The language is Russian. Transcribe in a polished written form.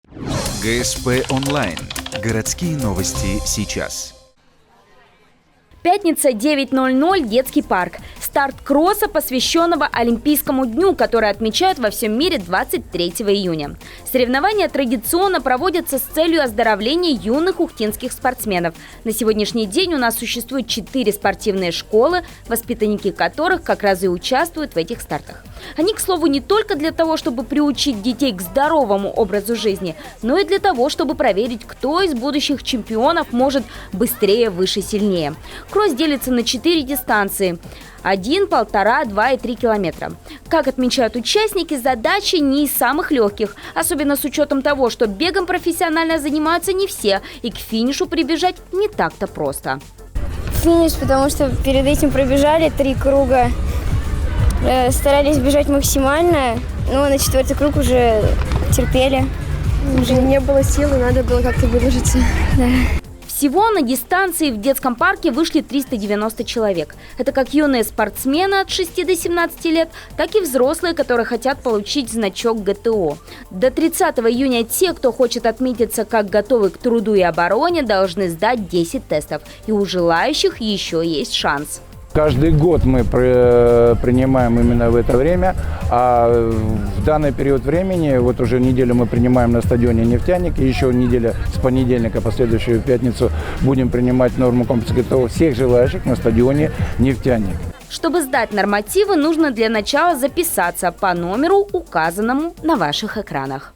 ГСП онлайн. Городские новости сейчас. Пятница, 9:00, детский парк. Старт кросса, посвященного Олимпийскому дню, который отмечают во всем мире 23 июня. Соревнования традиционно проводятся с целью оздоровления юных ухтинских спортсменов. На сегодняшний день у нас существует 4 спортивные школы, воспитанники которых как раз и участвуют в этих стартах. Они, к слову, не только для того, чтобы приучить детей к здоровому образу жизни, но и для того, чтобы проверить, кто из будущих чемпионов может быстрее, выше, сильнее. Кросс делится на 4 дистанции – 1, 1,5, 2 и 3 километра. Как отмечают участники, задачи не из самых легких, особенно с учетом того, что бегом профессионально занимаются не все, и к финишу прибежать не так-то просто. Финиш, потому что перед этим пробежали 3 круга, старались бежать максимально, но на 4-й круг уже терпели. Уже не было сил, и надо было как-то выложиться. Да. Всего на дистанции в детском парке вышли 390 человек. Это как юные спортсмены от 6 до 17 лет, так и взрослые, которые хотят получить значок ГТО. До 30 июня те, кто хочет отметиться как готовы к труду и обороне, должны сдать 10 тестов. И у желающих еще есть шанс. Каждый год мы принимаем именно в это время, а в данный период времени, вот уже неделю мы принимаем на стадионе «Нефтяник», и еще неделя с понедельника по следующую пятницу будем принимать норму комплекса ГТО всех желающих на стадионе «Нефтяник». Чтобы сдать нормативы, нужно для начала записаться по номеру, указанному на ваших экранах.